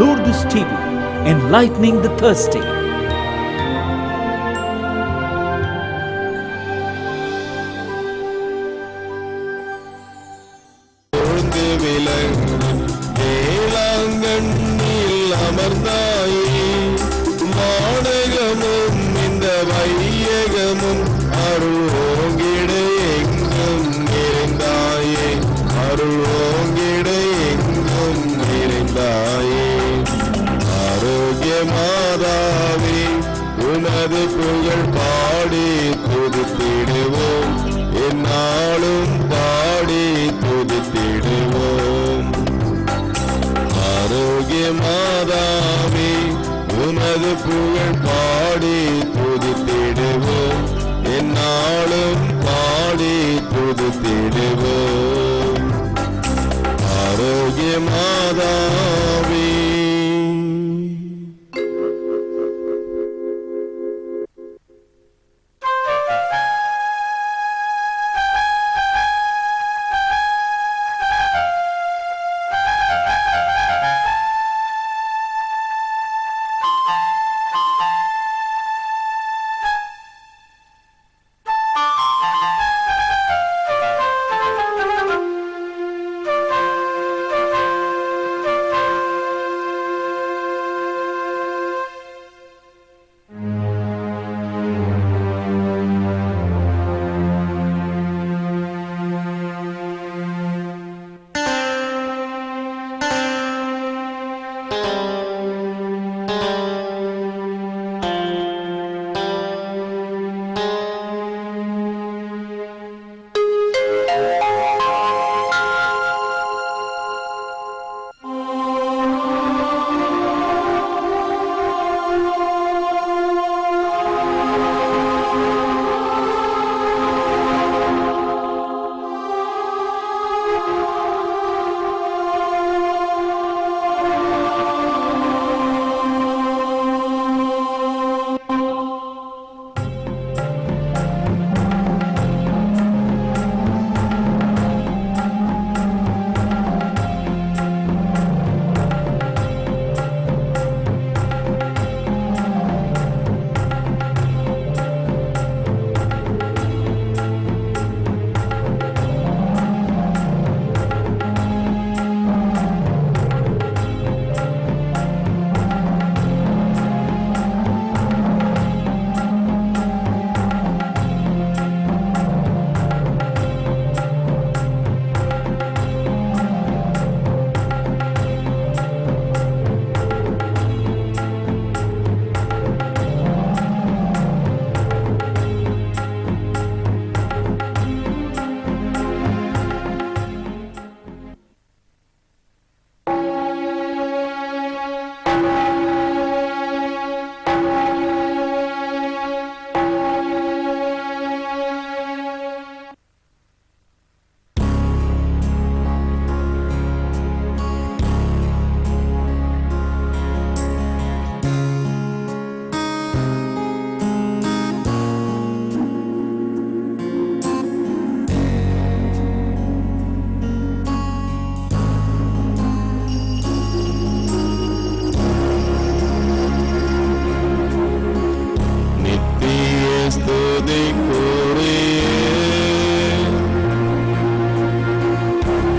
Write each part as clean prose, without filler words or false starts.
Lourdes TV, enlightening the thirsty. உனது புகழ் பாடி துதித்திடுவோம், எந்நாளும் பாடி துதித்திடுவோம். ஆரோக்கிய மாதாவே உனது புகழ் பாடி துதித்திடுவோம், எந்நாளும் பாடி துதித்திடுவோம். ஆரோக்கிய மாதாவே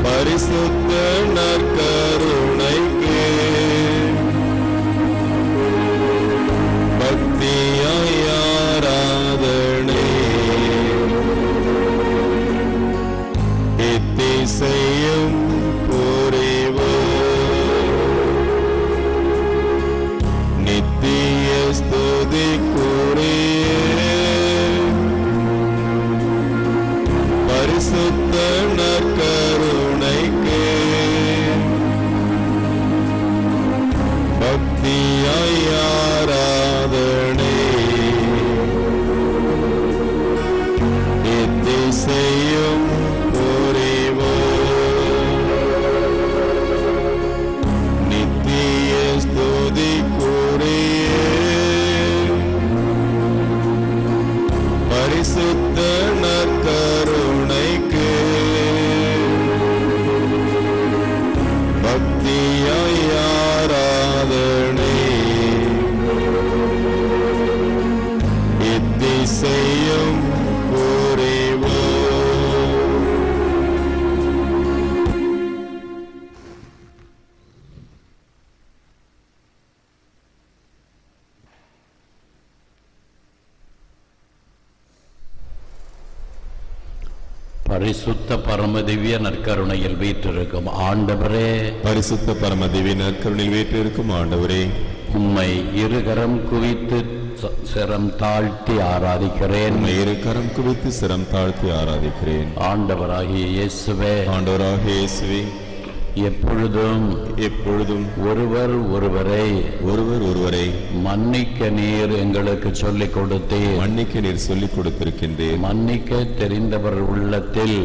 பரிசுத்த நற்கருணைக்கு பக்தியாய் ஆராதனை எத்திசையும் புரிவோம், நித்திய ஸ்துதிக்குரிய பரிசுத்த பரமதிவ்ய நற்கருணையில் வீற்றிருக்கும் ஆண்டவரே, பரிசுத்த பரம திவ்ய நற்கருணையில் வீற்றிருக்கும் ஆண்டவரே, உம்மை இருகரம் குவித்து சிரம் தாழ்த்தி ஆராதிக்கிறேன். உம்மை இருகரம் குவித்து சிரம் தாழ்த்தி ஆராதிக்கிறேன். ஆண்டவராகிய இயேசுவே, ஆண்டவராகிய இயேசுவே, எப்பொழுதும் ஒருவர் ஒருவரை மன்னிக்க நீர் எங்களுக்கு சொல்லிக் கொடுத்தீர். மன்னிக்க நீர் சொல்லிக் கொடுத்திருக்கின்றேன். மன்னிக்க தெரிந்தவர் உள்ளத்தில்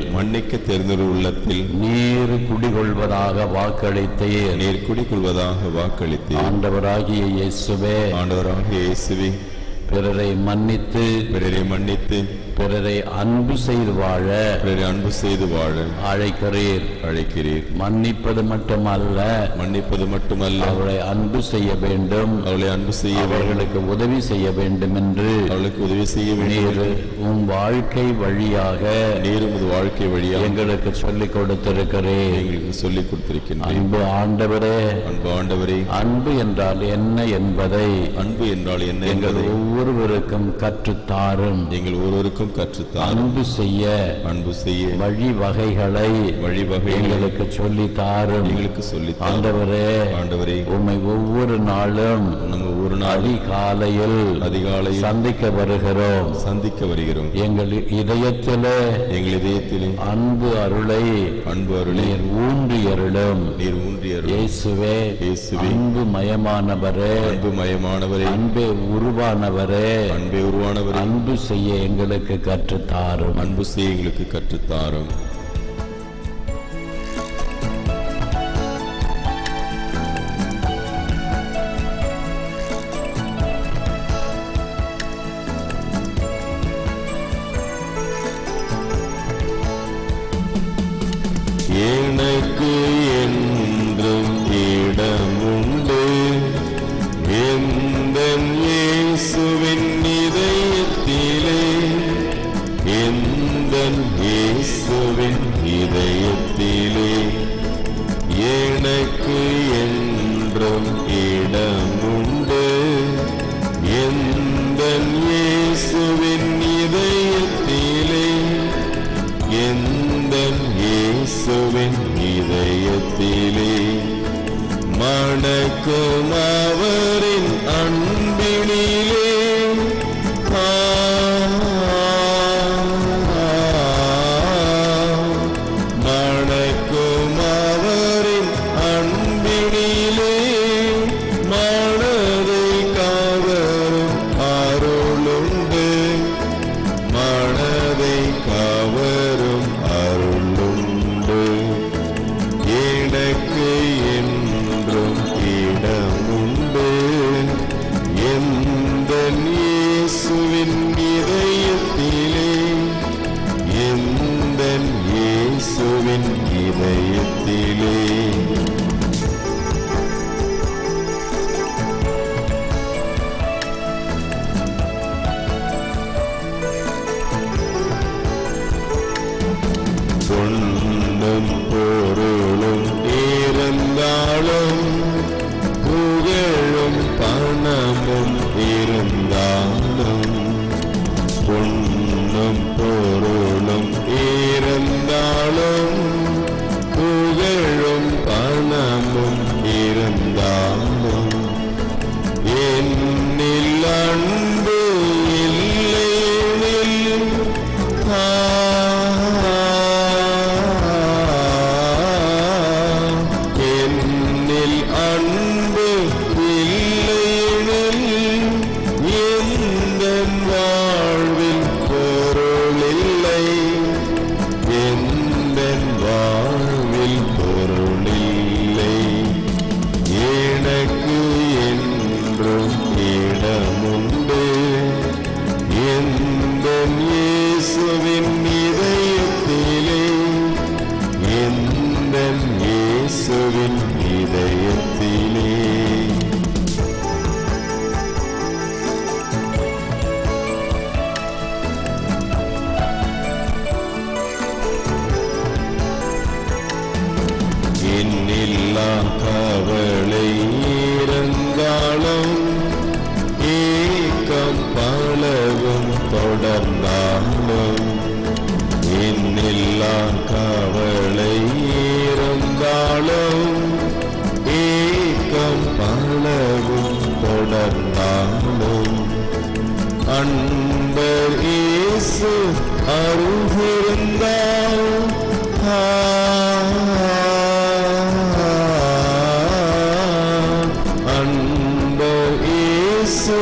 நீர் குடிகொள்வதாக வாக்களித்தீர். நீர் குடிகொள்வதாக வாக்களித்தீர். ஆண்டவராகிய இயேசுவே, பிறரை மன்னித்து பிறரை அன்பு செய்து வாழ அழைக்கிறீர். மன்னிப்பது மட்டுமல்ல அவளை அன்பு செய்ய வேண்டும், அவர்களுக்கு உதவி செய்ய வேண்டும் என்று நீர் உம் வாழ்க்கை வழியாக எங்களுக்கு சொல்லிக் கொடுத்திருக்கிறேன். அன்பு ஆண்டவரே, அன்பு என்றால் என்ன என்பதை எங்கள் ஒவ்வொருவருக்கும் கற்றுத்தாரும். அன்பு செய்ய வழிவகைகளை எங்களுக்கு சொல்லித்தாரும். ஆண்டவரே, உம்மை ஒவ்வொரு நாளும் அதிகாலையில் சந்திக்க வருகிறோம். எங்கள் இதயத்திலே அன்பு அருளை நீர் ஊன்றியருளும். இயேசுவே, அன்பு மயமானவரே, அன்பே உருவானவரே, அன்பு செய்ய எங்களுக்கு கற்றுத்தாரும். எனக்கு என்றும் இடமுண்டு எந்தன் இயேசுவின் இதயத்திலே, எந்தன் இயேசுவின் இதயத்திலே எனக்கு என்றும் இடமுண்டு. எந்தன் இயேசுவின் இதயத்திலே, எந்தன் இயேசுவின் இதயத்திலே மணக்கும் அவரின் அன்பினிலே மணக்கும் அவரின் அன்பினிலே மனதை கவரும் அருளுண்டு. மனதை கவரும் அருளுண்டு. எனக்கு என்றும் இடமுண்டு. எந்தன் இயேசுவின் இதயத்திலே, எந்தன் இயேசுவின் இதயத்திலே பொன்னும் பொருளும் இருந்தாலும், புகழும் பணமும் இருந்தாலும், பொன்னும் பொருளும் இருந்தாலும், புகழும் பணமும் இருந்தாலும், என்னில் அன்பு இல்லையெனில் என்னில் அன்பு இல்லையெனில் எந்தன் வாழ்வில் பொருளில்லை. எந்தன் வாழ்வில் பொருளில்லை. எனக்கு என்றும் இடமுண்டு. எந்தன் இயேசுவின் இதயத்திலே, எந்தன் இயேசுவின் இதயத்திலே என்னில்லா கவலை இருந்தாலும், ஏக்கம் பலவும் தொடர்ந்தாலும், என் என்னில்லா கவலை இருந்தாலும் ஏக்கம் பலவும் தொடர்ந்தாலும் அன்பர் இயேசு அருகிருந்தால் அன்பர் இயேசு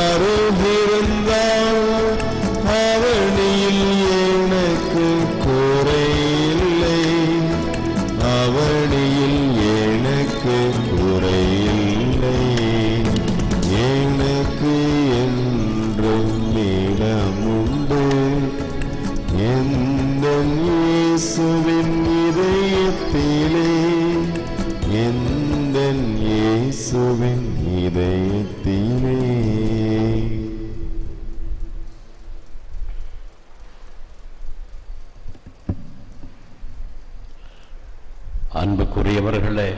அருகிருந்தால் அவனியில் எனக்கு குறையில்லை, அவனியில் எனக்கு குறையில்லை. எனக்கு என்றும் இடமுண்டு எந்தன் இயேசுவின் இதயத்திலே, எந்தன் இயேசுவின் இதயத்திலே. அன்புக்குரியவர்களே,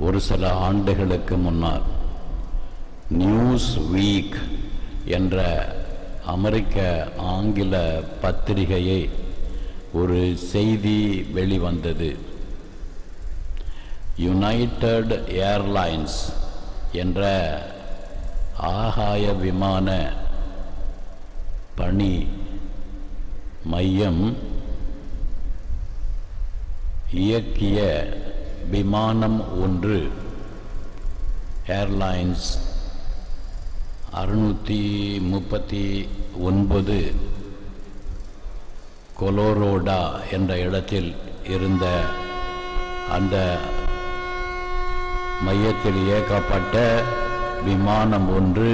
ஒரு சில ஆண்டுகளுக்கு முன்னால் நியூஸ் வீக் என்ற அமெரிக்க ஆங்கில பத்திரிகையை ஒரு செய்தி வெளிவந்தது. யுனைடெட் ஏர்லைன்ஸ் என்ற ஆகாய விமான பணி மையம் இயக்கிய விமானம் ஒன்று ஏர்லைன்ஸ் 639 கொலோரோடா என்ற இடத்தில் இருந்த அந்த மையத்தில் இயக்கப்பட்ட விமானம் ஒன்று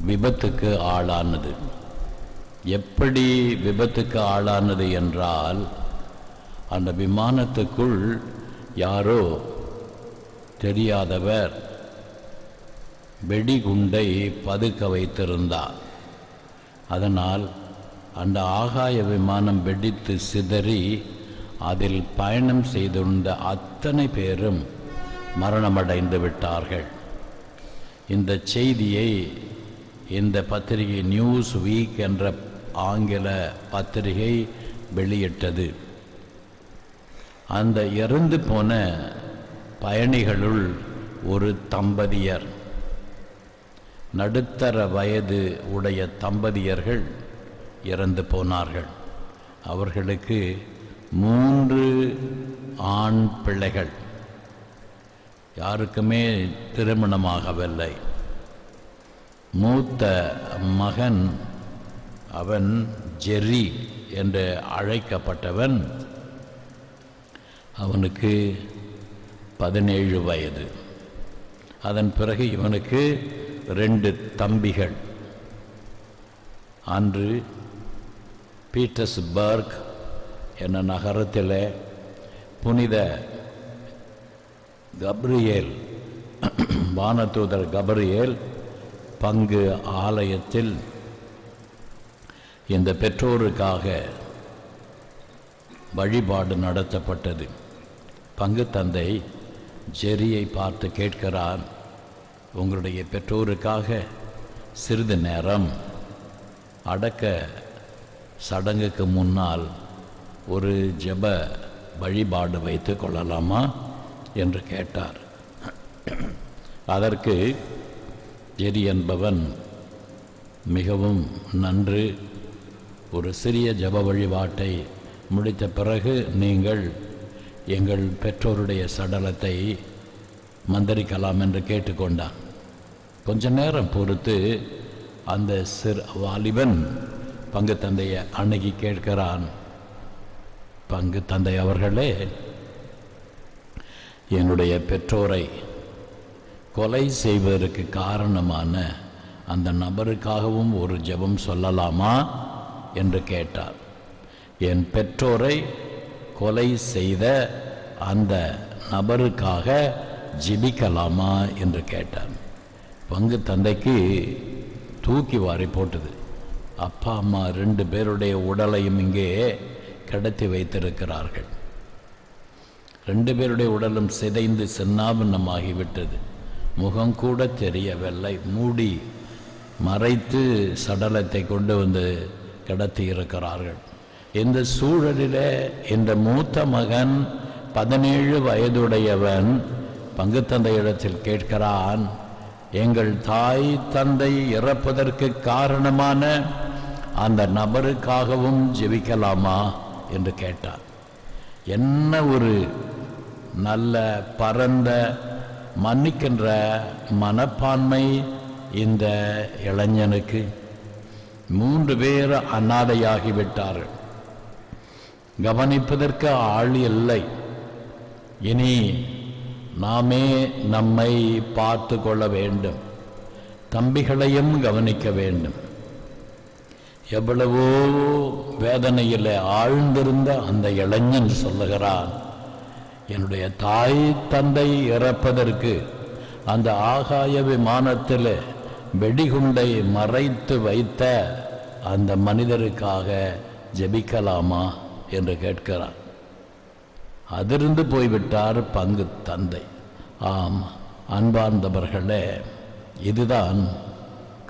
விபத்துக்கு ஆளானது. எப்படி விபத்துக்கு ஆளானது என்றால், அந்த விமானத்துக்குள் யாரோ தெரியாதவர் வெடிகுண்டை பதுக்க வைத்திருந்தார். அதனால் அந்த ஆகாய விமானம் வெடித்து சிதறி அதில் பயணம் செய்திருந்த அத்தனை பேரும் மரணமடைந்து விட்டார்கள். இந்த செய்தியை இந்த பத்திரிகை நியூஸ் வீக் என்ற ஆங்கில பத்திரிகை வெளியிட்டது. அந்த இறந்து போன பயணிகளுள் ஒரு தம்பதியர், நடுத்தர வயது உடைய தம்பதியர்கள் இறந்து போனார்கள். அவர்களுக்கு 3 ஆண் பிள்ளைகள், யாருக்குமே திருமணமாகவில்லை. மூத்த மகன், அவன் ஜெர்ரி என்று அழைக்கப்பட்டவன், அவனுக்கு 17 வயது. அதன் பிறகு இவனுக்கு 2 தம்பிகள். அன்று பீட்டர்ஸ்பர்க் என்ற நகரத்தில் புனித கப்ரியேல், வானதூதர் கப்ரியேல் பங்கு ஆலயத்தில் இந்த பெற்றோருக்காக வழிபாடு நடத்தப்பட்டது. பங்கு தந்தை ஜெரியை பார்த்து கேட்கிறான், உங்களுடைய பெற்றோருக்காக சிறிது நேரம் அடக்க சடங்குக்கு முன்னால் ஒரு ஜெப வழிபாடு வைத்து கொள்ளலாமா என்று கேட்டார். அதற்கு ஜெரி என்பவன் மிகவும் நன்று, ஒரு சிறிய ஜெப வழிபாட்டை முடித்த பிறகு நீங்கள் எங்கள் பெற்றோருடைய சடலத்தை மந்திரிக்கலாம் என்று கேட்டுக்கொண்டான். கொஞ்ச நேரம் பொறுத்து அந்த வாலிபன் பங்கு தந்தையை அணுகி கேட்கிறான், பங்கு தந்தை அவர்களே, என்னுடைய பெற்றோரை கொலை செய்வதற்கு காரணமான அந்த நபருக்காகவும் ஒரு ஜெபம் சொல்லலாமா என்று கேட்டார். என் பெற்றோரை கொலை செய்த அந்த நபருக்காக ஜெபிக்கலாமா என்று கேட்டான். பங்கு தந்தைக்கு தூக்கி வாரி போட்டது. அப்பா அம்மா 2 பேருடைய உடலையும் இங்கே கடத்தி வைத்திருக்கிறார்கள். 2 பேருடைய உடலும் சிதைந்து சின்னாபின்னமாகிவிட்டது. முகம் கூட தெரியவில்லை. மூடி மறைத்து சடலத்தை கொண்டு வந்து கிடத்தி இருக்கிறார்கள். இந்த சூழலிலே இந்த மூத்த மகன் 17 வயதுடையவன் பங்கு தந்தையிடத்தில் கேட்கிறான், எங்கள் தாய் தந்தை இறப்பதற்கு காரணமான அந்த நபருக்காகவும் ஜெபிக்கலாமா என்று கேட்டார். என்ன ஒரு நல்ல பரந்த மன்னிக்கின்ற மனப்பான்மை இந்த இளைஞனுக்கு. 3 பேர் அநாதையாகிவிட்டார்கள். கவனிப்பதற்கு ஆள் இல்லை. இனி நாமே நம்மை பார்த்து கொள்ள வேண்டும். தம்பிகளையும் கவனிக்க வேண்டும். எவ்வளவோ வேதனையில் ஆழ்ந்திருந்த அந்த இளைஞன் சொல்லுகிறான், என்னுடைய தாய் தந்தை இறப்பதற்கு அந்த ஆகாய விமானத்தில் வெடிகுண்டை மறைத்து வைத்த அந்த மனிதருக்காக ஜெபிக்கலாமா என்று கேட்கிறார். அதிர்ந்து போய்விட்டார் பங்கு தந்தை. ஆம் அன்பார்ந்தவர்களே, இதுதான்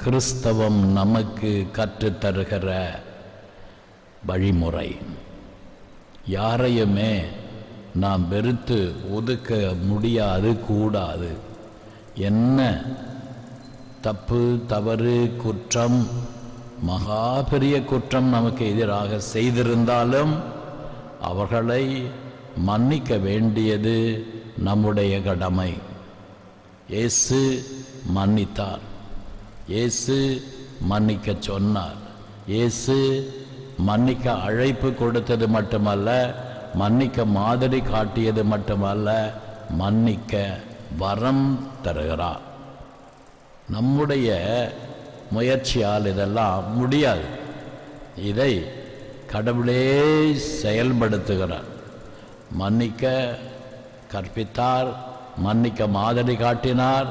கிறிஸ்தவம் நமக்கு கற்றுத்தருகிற வழிமுறை. யாரையுமே நாம் வெறுத்து ஒதுக்க முடியாது, கூடாது. என்ன தப்பு தவறு குற்றம் மகா பெரிய குற்றம் நமக்கு எதிராக செய்திருந்தாலும் அவர்களை மன்னிக்க வேண்டியது நம்முடைய கடமை. இயேசு மன்னித்தார். இயேசு மன்னிக்க சொன்னார். இயேசு மன்னிக்க அழைப்பு கொடுத்தது மட்டுமல்ல, மன்னிக்க மாதிரி காட்டியது மட்டுமல்ல, மன்னிக்க வரம் தருகிறார். நம்முடைய முயற்சியால் இதெல்லாம் முடியாது. இதை கடவுளே செயல்படுத்துகிறார். மன்னிக்க கற்பித்தார், மன்னிக்க மாதிரி காட்டினார்,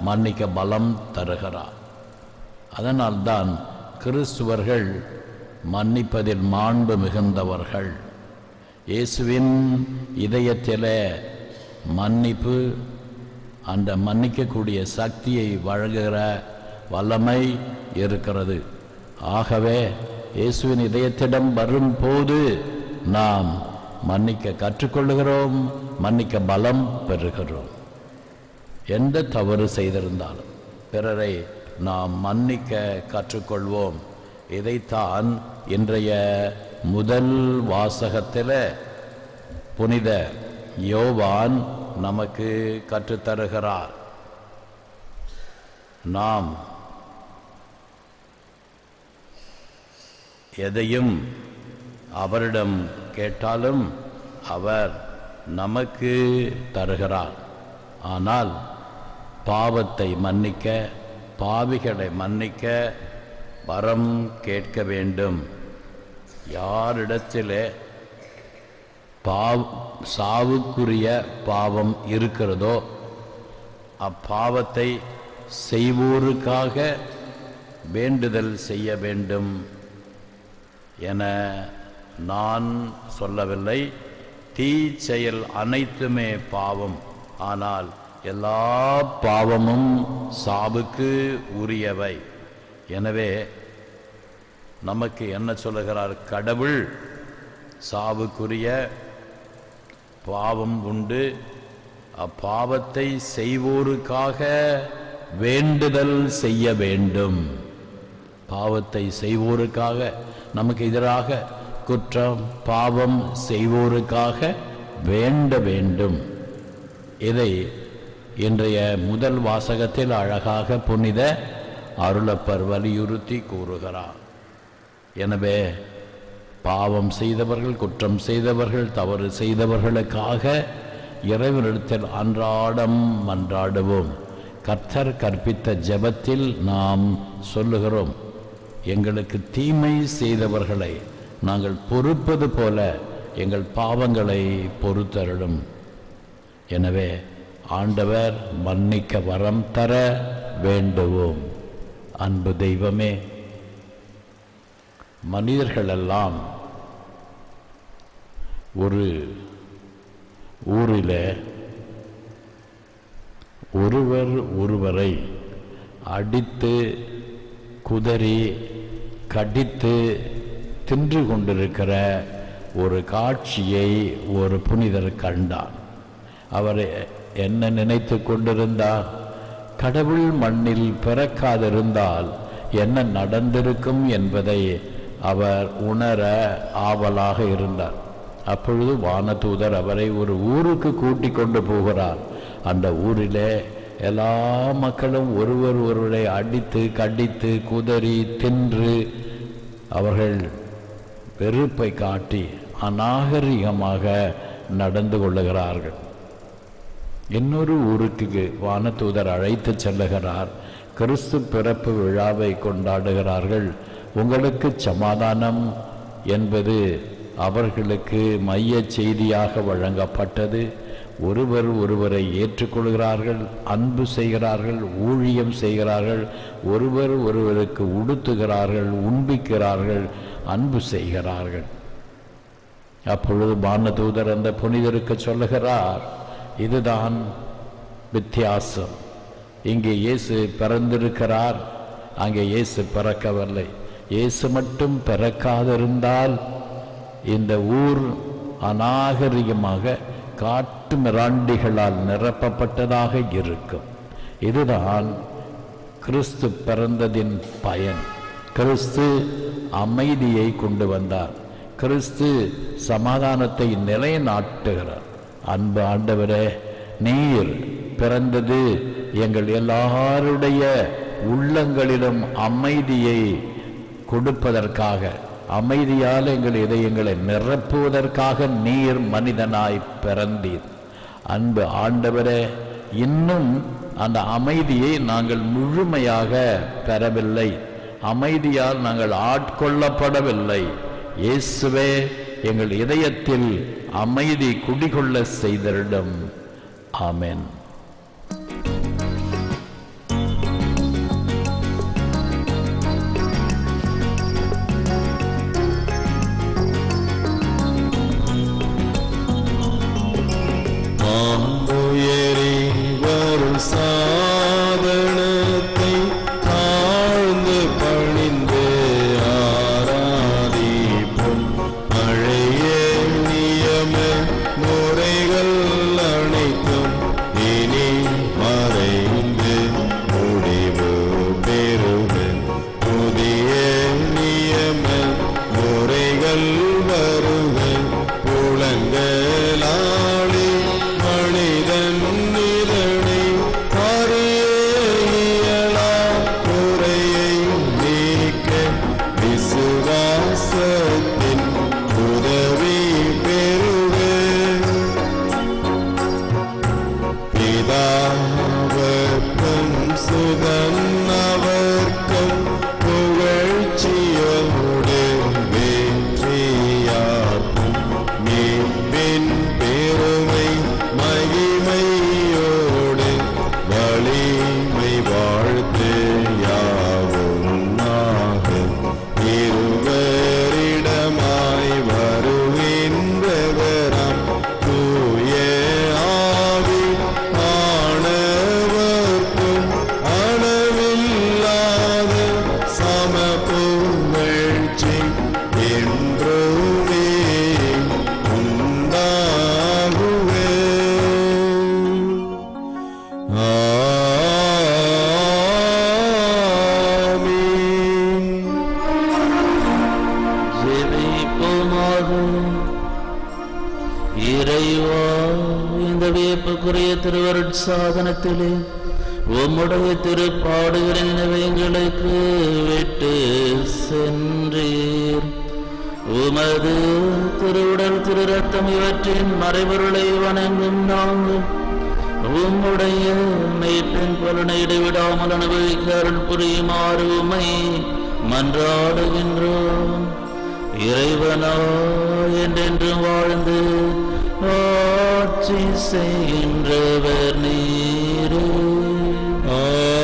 மன்னிக்க பலம் தருகிறார். அதனால்தான் கிறிஸ்துவர்கள் மன்னிப்பதில் மாண்பு மிகுந்தவர்கள். இயேசுவின் இதயத்திலே மன்னிப்பு, அந்த மன்னிக்கக்கூடிய சக்தியை வழங்குகிற வல்லமை இருக்கிறது. ஆகவே இயேசுவின் இதயத்திடம் வரும்போது நாம் மன்னிக்க கற்றுக்கொள்ளுகிறோம், மன்னிக்க பலம் பெறுகிறோம். எந்த தவறு செய்திருந்தாலும் பிறரை நாம் மன்னிக்க கற்றுக்கொள்வோம். இதைத்தான் இன்றைய முதல் வாசகத்தில் புனித யோவான் நமக்கு கற்றுத்தருகிறார். நாம் எதையும் அவரிடம் கேட்டாலும் அவர் நமக்கு தருகிறார். ஆனால் பாவத்தை மன்னிக்க, பாவிகளை மன்னிக்க வரம் கேட்க வேண்டும். யாரிடத்திலே சாவுக்குரிய பாவம் இருக்கிறதோ அப்பாவத்தை செய்வோருக்காக வேண்டுதல் செய்ய வேண்டும் என நான் சொல்லவில்லை. தீச்செயல் அனைத்துமே பாவம். ஆனால் எல்லா பாவமும் சாவுக்கு உரியவை. எனவே நமக்கு என்ன சொல்லுகிறார் கடவுள்? சாவுக்குரிய பாவம் உண்டு, அப்பாவத்தை செய்வோருக்காக வேண்டுதல் செய்ய வேண்டும். பாவத்தை செய்வோருக்காக, நமக்கு எதிராக குற்றம் பாவம் செய்வோருக்காக வேண்ட வேண்டும். இதை இன்றைய முதல் வாசகத்தில் அழகாக புனித அருளப்பர் வலியுறுத்தி கூறுகிறார். எனவே பாவம் செய்தவர்கள், குற்றம் செய்தவர்கள், தவறு செய்தவர்களுக்காக இறைவனிடத்தில் அன்றாடம் மன்றாடுவோம். கர்த்தர் கற்பித்த ஜெபத்தில் நாம் சொல்லுகிறோம், எங்களுக்கு தீமை செய்தவர்களை நாங்கள் பொறுப்பது போல எங்கள் பாவங்களை பொறுத்தருளும். எனவே ஆண்டவர் மன்னிக்க வரம் தர வேண்டுவோம். அன்பு தெய்வமே, மனிதர்களெல்லாம் ஒரு ஊரில் ஒருவர் ஒருவரை அடித்து குதறி கடித்து தின்று கொண்டிருக்கிற ஒரு காட்சியை ஒரு புனிதர் கண்டார். அவர் என்ன நினைத்து கொண்டிருந்தார்? கடவுள் மண்ணில் பிறக்காதிருந்தால் என்ன நடந்திருக்கும் என்பதை அவர் உணர ஆவலாக இருந்தார். அப்பொழுது வானதூதர் அவரை ஒரு ஊருக்கு கூட்டி கொண்டு போகிறார். அந்த ஊரிலே எல்லா மக்களும் ஒருவரை அடித்து கடித்து குதறி தின்று அவர்கள் வெறுப்பை காட்டி அநாகரிகமாக நடந்து கொள்ளுகிறார்கள். இன்னொரு ஊருக்கு வானதூதர் அழைத்து செல்லுகிறார். கிறிஸ்து பிறப்பு விழாவை கொண்டாடுகிறார்கள். உங்களுக்கு சமாதானம் என்பது அவர்களுக்கு மைய செய்தியாக வழங்கப்பட்டது. ஒருவர் ஒருவரை ஏற்றுக்கொள்கிறார்கள், அன்பு செய்கிறார்கள், ஊழியம் செய்கிறார்கள், ஒருவர் ஒருவருக்கு உடுத்துகிறார்கள், உண்பிக்கிறார்கள், அன்பு செய்கிறார்கள். அப்பொழுது வானதூதர் அந்த புனிதருக்கு சொல்லுகிறார், இதுதான் வித்தியாசம். இங்கே இயேசு பிறந்திருக்கிறார், அங்கே இயேசு பிறக்கவில்லை. இயேசு மட்டும் பிறக்காதிருந்தால் இந்த ஊர் அநாகரிகமாக காட்டு மிராண்டிகளால் நிரப்பப்பட்டதாக இருக்கும். இதுதான் கிறிஸ்து பிறந்ததின் பயன். கிறிஸ்து அமைதியை கொண்டு வந்தார். கிறிஸ்து சமாதானத்தை நிலைநாட்டுகிறார். அன்பு ஆண்டவரே, நீர் பிறந்தது எங்கள் எல்லாருடைய உள்ளங்களிலும் அமைதியை கொடுப்பதற்காக, அமைதியால் எங்கள் இதயங்களை நிரப்புவதற்காக நீர் மனிதனாய் பிறந்தீர். அன்பு ஆண்டவரே, இன்னும் அந்த அமைதியை நாங்கள் முழுமையாக பெறவில்லை. அமைதியால் நாங்கள் ஆட்கொள்ளப்படவில்லை. இயேசுவே, எங்கள் இதயத்தில் அமைதி குடிகொள்ள செய்தரிடம். ஆமென். சாதனத்தை தாழ்ந்து பணிந்து ஆராதிப்போம். பழைய நியம முறைகள் அனைத்தும் இனி மறைந்து முடிவு பெறுக. புதிய நியம முறைகள் வருக. புலங்களாளி மனிதன் இதனை அறியலா குறையை நீக்க விசுவாசத்தின் உதவி பெறுக. பிதாவர்க்கும் சுதன் அவர்க்கும் புகழ்ச்சியோடு வெற்றியார்க்கும் மீட்பின் பெருமை மகிமையோடு வலிமை வாழ்த்து யாவுமாக இருவரிடமாய் வருகின்றவராம் தூய ஆவி ஆனவர்க்கும் அளவில்லாத சம புகழ்ச்சி என்றுமே உண்டாகுக. ஆமென். ஜெபிப்போமாக. இறைவா, இந்த வியப்புக்குரிய திருவருட்சாதனத்திலே உம்முடைய திருப்பாடுகளின் நினைவுகளுக்கு விட்டு சென்றீர். உமது திருவுடல் திரு ரத்தம் இவற்றின் மறைபொருளை வணங்கும் நாங்கள் உம்முடைய மீட்பின் பலனை இடைவிடாமல் அனுபவிக்க அருள் புரியுமாறு உம்மை மன்றாடுகின்றோம். இறைவனா என்றென்றும் வாழ்ந்து ஆட்சி செய்கின்றவர் நீரே. ஆமென்.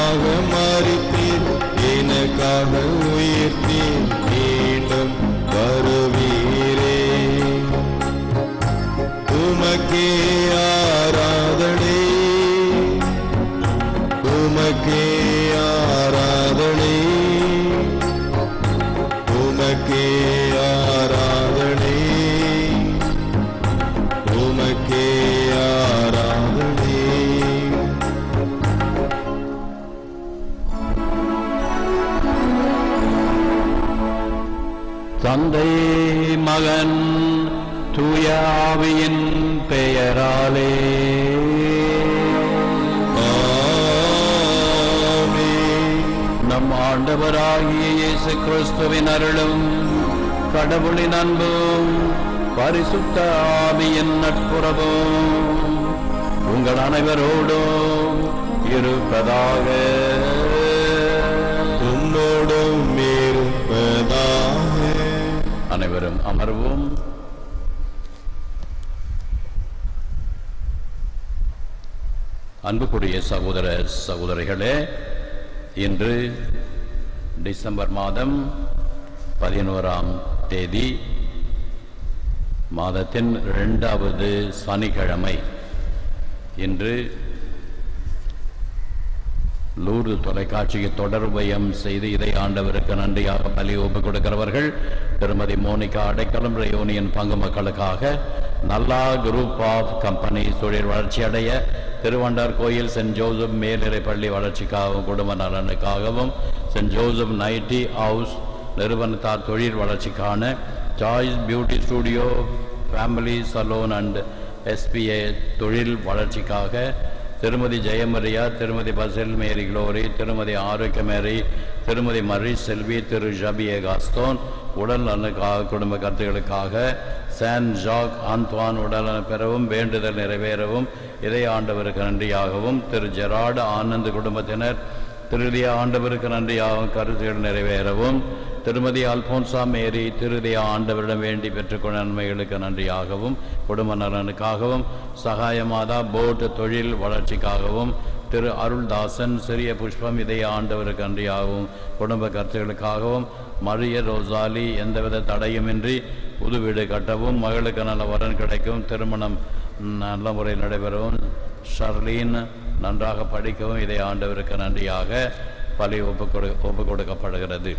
எனக்காக மரித்தீர், எனக்காக உயிர்த்தீர், மீண்டும் வருவீரே. உமக்கே ஆராதனை, உமக்கே ஆராதனை, உமக்கே ஆராதனை, உமக்கே ஆராதனை. தந்தை மகன் தூய ஆவியின் பெயராலே நம் ஆண்டவராகிய இயேசு கிறிஸ்துவின் அருளும் கடவுளின் அன்பும் பரிசுத்த ஆவியின் நட்புறவும் உங்கள் அனைவரோடும் இருப்பதாக. உன்னோடும் இருப்பதாக. அனைவரும் அமர்வோம். அன்புக்குரிய சகோதர சகோதரிகளே, இன்று டிசம்பர் மாதம் 11ஆம் தேதி, மாதத்தின் 2வது சனிக்கிழமை. இன்று லூர்து தொலைக்காட்சியை தொடர்பயம் செய்து இதை ஆண்டவருக்கு நன்றியாக பலி ஒப்புக் கொடுக்கிறவர்கள் திருமதி மோனிகா அடைக்கலம் ரயோனியன் பங்கு மக்களுக்காக, நல்லா குரூப் ஆஃப் கம்பெனி தொழில் வளர்ச்சி அடைய, திருவண்டார் கோயில் சென்ட் ஜோசப் மேல்நிலை பள்ளி வளர்ச்சிக்காகவும் குடும்ப நலனுக்காகவும், சென்ட் ஜோசப் நைட்டி ஹவுஸ் நிறுவனத்தார் தொழில் வளர்ச்சிக்கான, choice beauty studio family salon and SPA தொழில் வளர்ச்சிக்காக, திருமதி ஜெயமரியா, திருமதி பசில் மேரி குளோரி, திருமதி ஆரோக்கிய மேரி, திருமதி மரி செல்வி, திரு ஜபியே காஸ்தோன் உடல் நலனுக்காக குடும்ப கருத்துகளுக்காக, சான் ஜாக் ஆந்த்வான் உடல் நலன் பெறவும் வேண்டுதல் நிறைவேறவும் இதை ஆண்டவருக்கு நன்றியாகவும், திரு ஜெராடு ஆனந்த் குடும்பத்தினர் திருதிய ஆண்டவருக்கு நன்றியாகவும் கருத்துகள் நிறைவேறவும், திருமதி அல்போன்சா மேரி திருதிய ஆண்டவரிடம் வேண்டி பெற்றுக்கொண்ட நன்மைகளுக்கு நன்றியாகவும் குடும்ப நலனுக்காகவும், சகாயமாதா போட் தொழில் வளர்ச்சிக்காகவும், திரு அருள்தாசன் சிறிய புஷ்பம் இதய ஆண்டவருக்கு நன்றியாகவும் குடும்ப கருத்துகளுக்காகவும், மரிய ரோசாலி எந்தவித தடையுமின்றி புது வீடு கட்டவும், மகளுக்கு நல்ல வரன் கிடைக்கவும், திருமணம் நல்ல முறையில் நடைபெறவும், ஷர்லீன் நன்றாக படிக்கவும் இதை ஆண்டவருக்கு நன்றியாக பலி ஒப்பு கொடுக்கப்படுகிறது.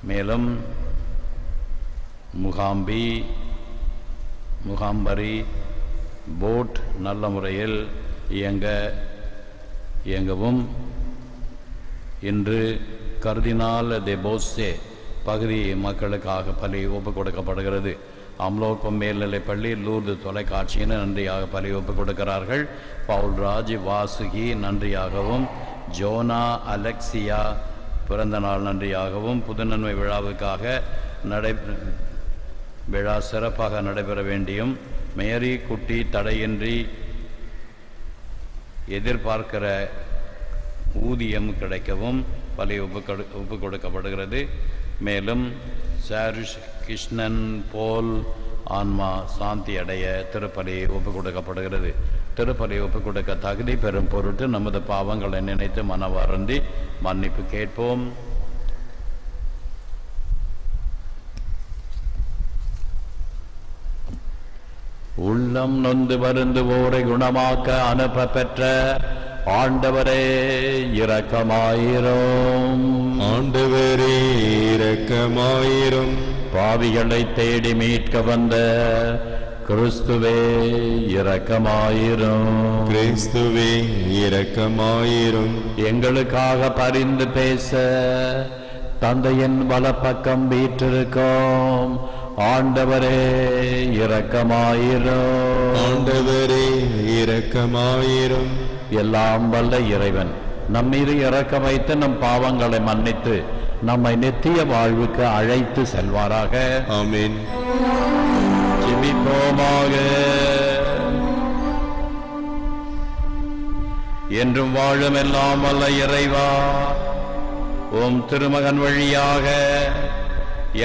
மேலும் முகாம்பரி போட் நல்ல முறையில் இயங்கவும், இன்று கர்தினால் தே போஸ்ஸே பகுதி மக்களுக்காக பலி ஒப்பு கொடுக்கப்படுகிறது. அம்லோகம் மேல்நிலைப் பள்ளி லூர்து தொலைக்காட்சியினர் நன்றியாக பலி ஒப்புக் கொடுக்கிறார்கள். பவுல்ராஜ் வாசுகி நன்றியாகவும், ஜோனா அலெக்சியா பிறந்த நாள் நன்றியாகவும், புதுநன்மை விழாவுக்காக விழா சிறப்பாக நடைபெற வேண்டியும், மேரி குட்டி தடையின்றி எதிர்பார்க்கிற ஊதியம் கிடைக்கவும் பலி ஒப்பு கொடுக்கப்படுகிறது. மேலும் சாரிஷ் கிருஷ்ணன் போல் ஆன்மா சாந்தி அடைய திருப்பலி ஒப்புக் கொடுக்கப்படுகிறது. திருப்பலி ஒப்புக் கொடுக்க தகுதி பெறும் பொருட்டு நமது பாவங்களை நினைத்து மனவாரந்தி மன்னிப்பு கேட்போம். உள்ளம் நொந்து வருந்துவோரை குணமாக்க அனுப்ப பெற்ற ஆண்டவரே இரக்கமாயிரும். ஆண்டவரே இரக்கமாயிரும். பாவிகளை தேடி மீட்க வந்த கிறிஸ்துவே இரக்கமாயிரும். கிறிஸ்துவே இரக்கமாயிரும். எங்களுக்காக பரிந்து பேச தந்தையின் வலப்பக்கம் வீற்றிருக்கும் ஆண்டவரே இரக்கமாயிரும். ஆண்டவரே இரக்கமாயிரும். எல்லாம் வல்ல இறைவன் நம்மீது இரக்க வைத்து நம் பாவங்களை மன்னித்து நம்மை நித்திய வாழ்வுக்கு அழைத்து செல்வாராக. ஆமென். ஜெபிப்போமாக. என்றும் வாழும் எல்லாம் வல்ல இறைவா, உம் திருமகன் வழியாக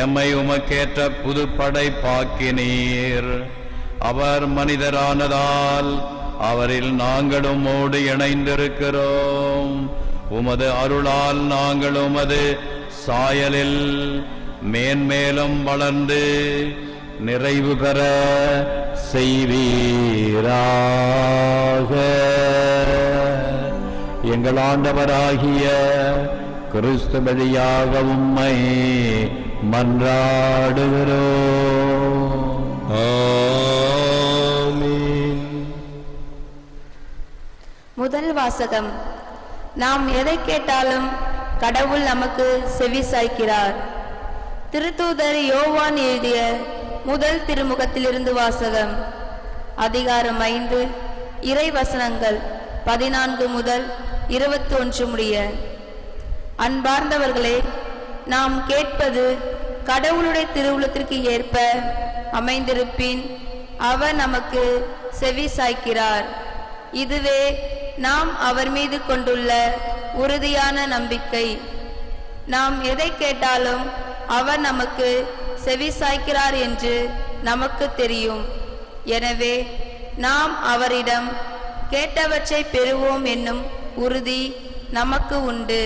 எம்மை உமக்கேற்ற புதுப்படை பாக்கினீர். அவர் மனிதரானதால் அவரில் நாங்களும் உம்மோடு இணைந்திருக்கிறோம். உமது அருளால் நாங்கள் உமது சாயலில் மேன்மேலும் வளர்ந்து நிறைவு பெற செய்வீராக. எங்கள் ஆண்டவராகிய கிறிஸ்து வழியாக உம்மை மன்றாடுகிறோம். ஆமென். முதல் வாசகம். நாம் எதை கேட்டாலும் கடவுள் நமக்கு செவி சாய்க்கிறார். திருத்தூதர் யோவான் எழுதிய முதல் திருமுகத்திலிருந்து வாசகம். அதிகாரம் 5, இறை வசனங்கள் 14 முதல் 21 முடிய. அன்பார்ந்தவர்களே, நாம் கேட்பது கடவுளுடைய திருவுளத்திற்கு ஏற்ப அமைந்திருப்பின் அவர் நமக்கு செவி சாய்க்கிறார். இதுவே நாம் அவர் மீது கொண்டுள்ள உறுதியான நம்பிக்கை. நாம் எதை கேட்டாலும் அவர் நமக்கு செவி சாய்க்கிறார் என்று நமக்கு தெரியும். எனவே நாம் அவரிடம் கேட்டவற்றை பெறுவோம் என்னும் உறுதி நமக்கு உண்டு.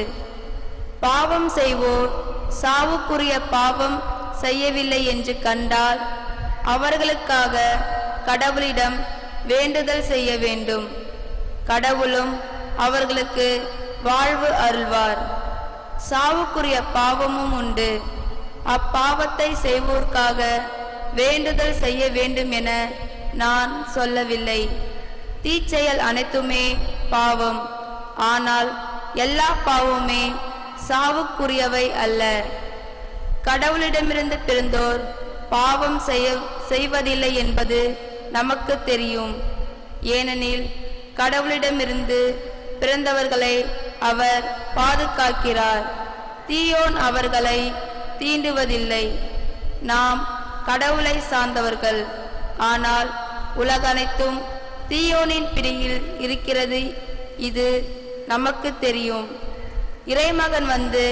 பாவம் செய்வோர் சாவுக்குரிய பாவம் செய்யவில்லை என்று கண்டால் அவர்களுக்காக கடவுளிடம் வேண்டுதல் செய்ய வேண்டும். கடவுளும் அவர்களுக்கு வாழ்வு அருள்வார். சாவுக்குரிய பாவமும் உண்டு. அப்பாவத்தை செய்வோர்க்காக வேண்டுதல் செய்ய வேண்டும் என நான் சொல்லவில்லை. தீச்செயல் அனைத்துமே பாவம். ஆனால் எல்லா பாவமே சாவுக்குரியவை அல்ல. கடவுளிடமிருந்து பிறந்தோர் பாவம் செய்வதில்லை என்பது நமக்கு தெரியும். ஏனெனில் கடவுளிடமிருந்து பிறந்தவர்களை அவர் பாதுகாக்கிறார். தீயோன் அவர்களை தீண்டுவதில்லை. நாம் கடவுளை சார்ந்தவர்கள். ஆனால் உலகனைத்தும் தீயோனின் பிடியில் இருக்கிறது, இது நமக்கு தெரியும். இறைமகன் வந்து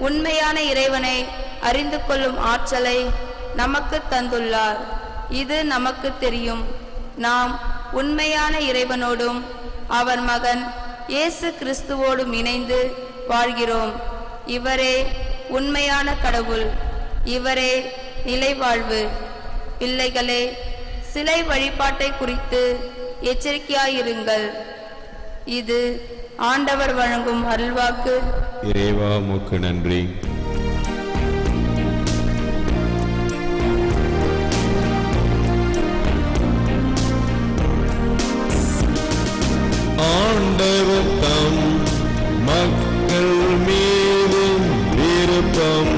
உண்மையான இறைவனை அறிந்து கொள்ளும் ஆற்றலை நமக்கு தந்துள்ளார். இது நமக்கு தெரியும். நாம் உண்மையான இறைவனோடும் அவர் மகன் இயேசு கிறிஸ்துவோடும் இணைந்து வாழ்கிறோம். இவரே உண்மையான கடவுள். இவரே நிலைவாழ்வு. பிள்ளைகளே, சிலை வழிபாட்டை குறித்து எச்சரிக்கையாயிருங்கள். இது ஆண்டவர் வழங்கும் அருள்வாக்கு. இறைவா உமக்கு நன்றி. ஆண்டவர் தம் மக்கள் மீது விருப்பம்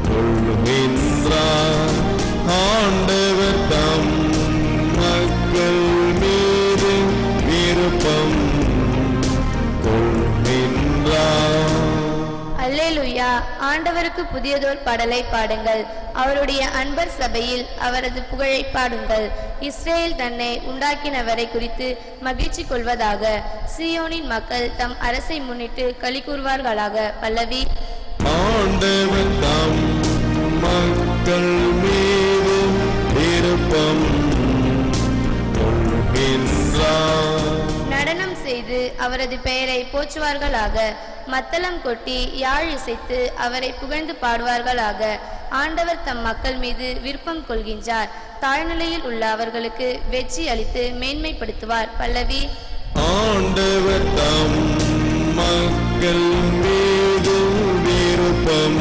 கொள்கின்றார். ஆண்டவர் தம் மக்கள் மீது விருப்பம் கொள்கின்றார். அல்லேலூயா. ஆண்டவருக்கு புதியதோர் பாடலை பாடுங்கள். அவருடைய அன்பர் சபையில் அவரது புகழை பாடுங்கள். இஸ்ரேல் தன்னை உண்டாக்கினவரை குறித்து மகிழ்ச்சி கொள்வதாக. சீயோனின் மக்கள் தம் அரசை முன்னிட்டு களி கூறுவார்களாக. பல்லவி. ஆண்டவர் தம் மக்கள் மீது விருப்பம் கொள்கின்றார். நடனம் செய்து அவரது பெயரை போற்றுவார்களாக. மத்தளம் கொட்டி யாழ் இசைத்து அவரை புகழ்ந்து பாடுவார்களாக. ஆண்டவர் தம் மக்கள் மீது விருப்பம் கொள்கின்றார். தாழ்நிலையில் உள்ள அவர்களுக்கு வெற்றி அளித்து மேன்மைப்படுத்துவார். பல்லவி. ஆண்டவர் தம் மக்கள் மீது விருப்பம்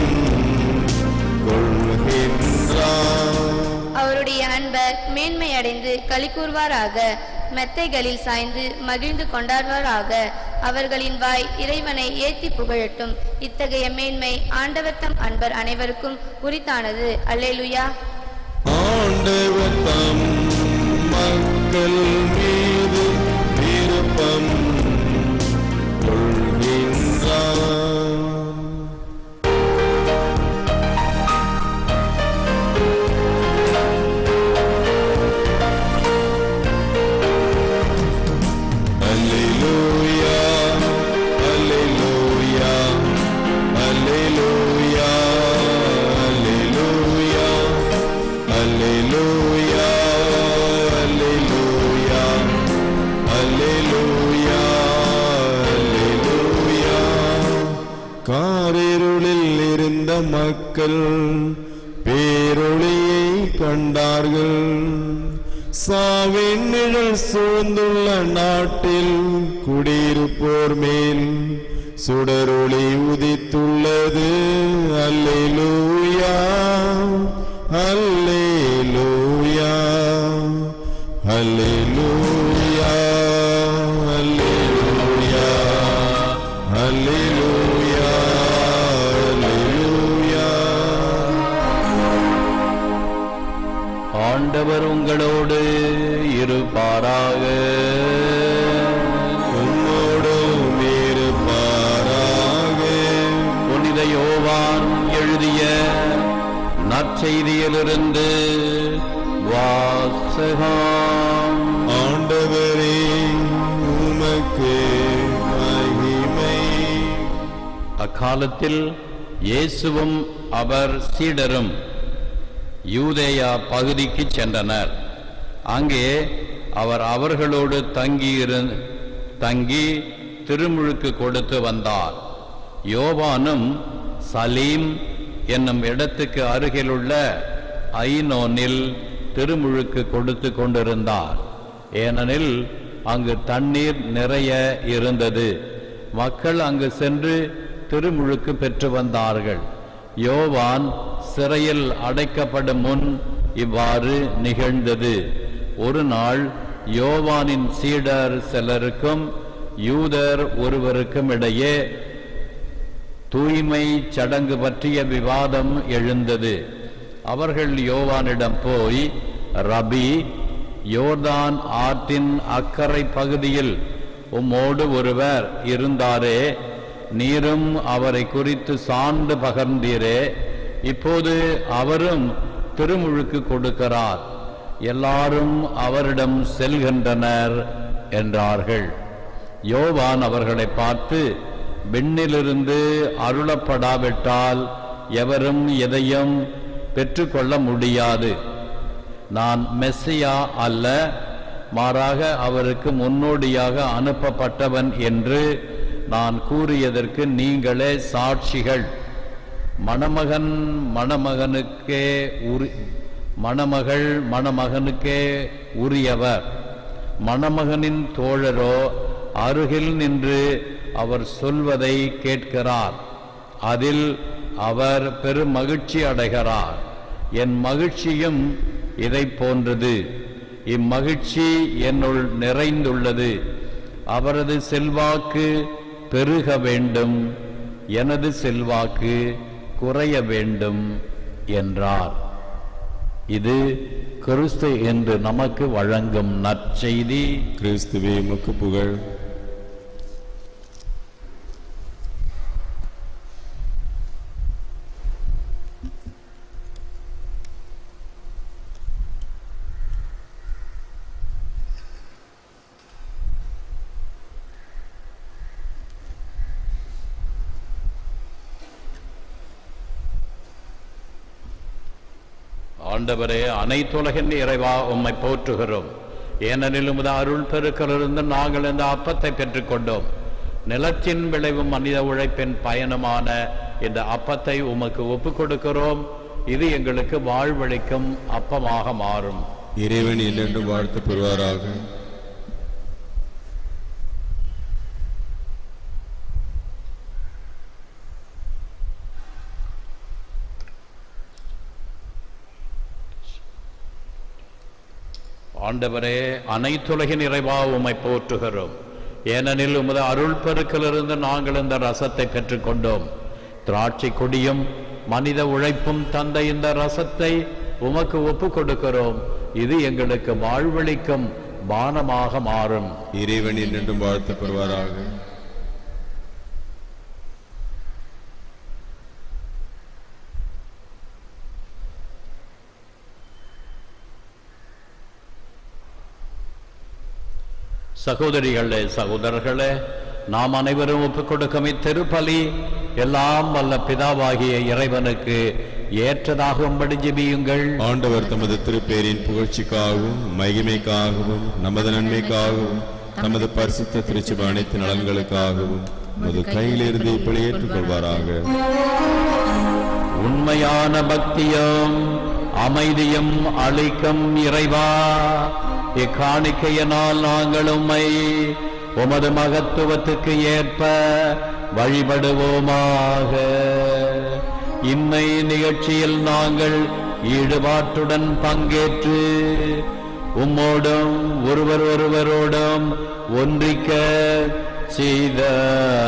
கொள்கின்றார். அவருடைய அன்பர் மேன்மை அடைந்து களி கூறுவாராக. மெத்தைகளில் சாய்ந்து மகிழ்ந்து கொண்டாடுவாராக. அவர்களின் வாய் இறைவனை ஏத்தி புகழட்டும். இத்தகைய மேன்மை ஆண்டவர் தம் அன்பர் அனைவருக்கும் உரித்தானது. அல்லேலூயா. ஆண்டவர் தம் மக்கள் மீது விருப்பம் கொள்கின்றார். Alleluia, alleluia, alleluia. காரிருளில் இருந்த மக்கள் பேரொளியை கண்டார்கள். சாவின் நிழல் சூழ்ந்துள்ள நாட்டில் குடியிருப்போர் மேல் சுடரொளி உதித்துள்ளது. அல்லேலூயா, அல்லேலூயா, அல்லேலூயா, அல்லேலூயா, அல்லேலூயா, அல்லேலூயா. ஆண்டவர் உங்களோடு இருப்பாராக. உம்மோடும் இருப்பாராக. புனித யோவான் எழுதிய நற்செய்தியிலிருந்து வாசகம். ஆண்டவரே, உமக்கு மகிமை. அக்காலத்தில் இயேசுவும் அவர் சீடரும் யூதேயா பகுதிக்கு சென்றனர். அங்கே அவர் அவர்களோடு தங்கி திருமுழுக்கு கொடுத்து வந்தார். யோவானும் சலீம் என்னும் இடத்துக்கு அருகிலுள்ள ஐனோனில் திருமுழுக்கு கொடுத்து கொண்டிருந்தார். ஏனெனில் அங்கு தண்ணீர் நிறைய இருந்தது. மக்கள் அங்கு சென்று திருமுழுக்கு பெற்று வந்தார்கள். யோவான் சிறையில் அடைக்கப்படும் முன் இவ்வாறு நிகழ்ந்தது. ஒரு நாள் யோவானின் சீடர் சிலருக்கும் யூதர் ஒருவருக்கும் இடையே தூய்மை சடங்கு பற்றிய விவாதம் எழுந்தது. அவர்கள் யோவானிடம் போய், ரபி, யோர்தான் ஆற்றின் அக்கறை பகுதியில் உம்மோடு ஒருவர் இருந்தாரே, நீரும் அவரை குறித்து சான்று பகர்ந்தீரே, இப்போது அவரும் திருமுழுக்கு கொடுக்கிறார், எல்லாரும் அவரிடம் செல்கின்றனர் என்றார்கள். யோவான் அவர்களை பார்த்து, விண்ணிலிருந்து அருளப்படாவிட்டால் எவரும் எதையும் பெற்றுக்கொள்ள முடியாது. நான் மெஸ்ஸியா அல்ல, மாறாக அவருக்கு முன்னோடியாக அனுப்பப்பட்டவன் என்று நான் கூறியதற்கு நீங்களே சாட்சிகள். மணமகள் மணமகனுக்கே உரியவர். மணமகனின் தோழரோ அருகில் நின்று அவர் சொல்வதை கேட்கிறார். அதில் அவர் பெரும் மகிழ்ச்சி அடைகிறார். என் மகிழ்ச்சியும் இதை போன்றது. இம்மகிழ்ச்சி என்னுள் நிறைந்துள்ளது. அவரது செல்வாக்கு பெருக வேண்டும், எனது செல்வாக்கு குறைய வேண்டும் என்றார். இது கிறிஸ்து என்று நமக்கு வழங்கும் நற்செய்தி. கிறிஸ்துவே உமக்கு புகழ். ஆண்டவரே, அனைத்துலகின் இறைவா, உம்மை போற்றுகிறோம். ஏனெனில் உமது அருள் பெருக்கிலிருந்து நாங்கள் இந்த அப்பத்தை பெற்றுக்கொண்டோம். நிலத்தின் விளைவும் மனித உழைப்பின் பயணமான இந்த அப்பத்தை உமக்கு ஒப்புக் கொடுக்கிறோம். இது எங்களுக்கு வாழ்வளிக்கும் அப்பமாக மாறும். இறைவன் என்றென்று வாழ்த்து பெறுவாராக. ஆண்டவரே, அனைத்துலகின் இறைவா, உம்மை போற்றுகிறோம். ஏனெனில் உமது அருள் பெருக்கிலிருந்து நாங்கள் இந்த ரசத்தை பெற்றுக்கொண்டோம். திராட்சை கொடியும் மனித உழைப்பும் தந்த இந்த ரசத்தை உமக்கு ஒப்புக் கொடுக்கிறோம். இது எங்களுக்கு வாழ்வளிக்கும் பானமாக மாறும். இறைவன் என்றென்றும் வாழ்த்து பெறுவாராக. சகோதரிகளே, சகோதரர்களே, நாம் அனைவரும் ஒப்புக் கொடுக்கும் இத்திருப்பலி எல்லாம் வல்ல பிதாவாகிய இறைவனுக்கு ஏற்றதாகும்படி ஜெபியுங்கள். ஆண்டவர் தமது திருப்பேரின் புகழ்ச்சிக்காகவும் மகிமைக்காகவும் நமது நன்மைக்காகவும் நமது பரிசுத்த திருச்சபை அனைத்து நலன்களுக்காகவும் உமது கையிலிருந்து இப்படி ஏற்றுக்கொள்வாராக. உண்மையான பக்தியும் அமைதியும் அளிக்கும் இறைவா, இக்காணிக்கையினால் நாங்கள் உம்மை உமது மகத்துவத்துக்கு ஏற்ப வழிபடுவோமாக. இம்மை நிகழ்ச்சியில் நாங்கள் ஈடுபாட்டுடன் பங்கேற்று உம்மோடும் ஒருவரோடும் ஒன்றிக்க செய்தருளும்.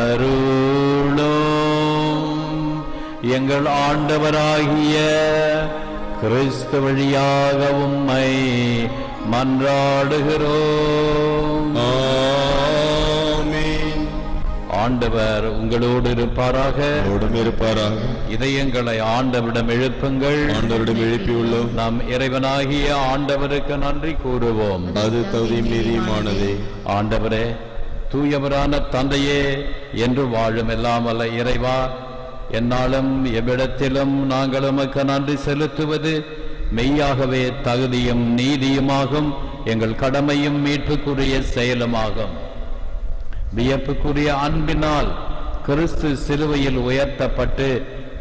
எங்கள் ஆண்டவராகிய கிறிஸ்து வழியாக உம்மை மன்றாடுகிறோம். ஆமென். ஆண்டவர் உங்களோடு இருப்பாராக. இதயங்களை ஆண்டவரிடம் எழுப்புங்கள். ஆண்டவரிடம் எழுப்பியுள்ளோம். நாம் இறைவனாகிய ஆண்டவருக்கு நன்றி கூறுவோம். அது தகுதியும் நீதியுமானதே. ஆண்டவரே, தூயவரான தந்தையே, என்று வாழும் எல்லாம் அல்ல இறைவா, என்னாலும் எவ்விடத்திலும் நாங்கள் உமக்கு நன்றி செலுத்துவது மெய்யாகவே தகுதியும் நீதியுமாகும். எங்கள் கடமையும் மீட்புக்குரிய செயலுமாகும். வியப்புக்குரிய அன்பினால் கிறிஸ்து சிலுவையில் உயர்த்தப்பட்டு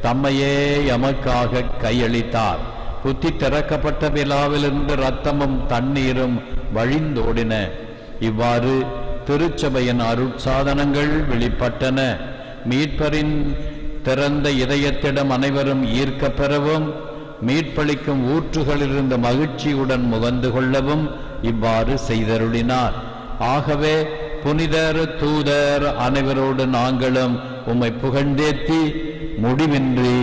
தம்மையே எமக்காக கையளித்தார். புத்தி திறக்கப்பட்ட விழாவிலிருந்து இரத்தமும் தண்ணீரும் வழிந்தோடின. இவ்வாறு திருச்சபையின் அருட்சாதனங்கள் வெளிப்பட்டன. மீட்பரின் திறந்த இதயத்திடம் அனைவரும் ஈர்க்க பெறவும், மீட்பளிக்கும் ஊற்றுகளிலிருந்து மகிழ்ச்சியுடன் முகந்து கொள்ளவும் இவ்வாறு செய்தருளினார். ஆகவே புனிதர் தூதர் அனைவரோடு நாங்களும் உம்மை புகழ்ந்தேத்தி முடிவின்றி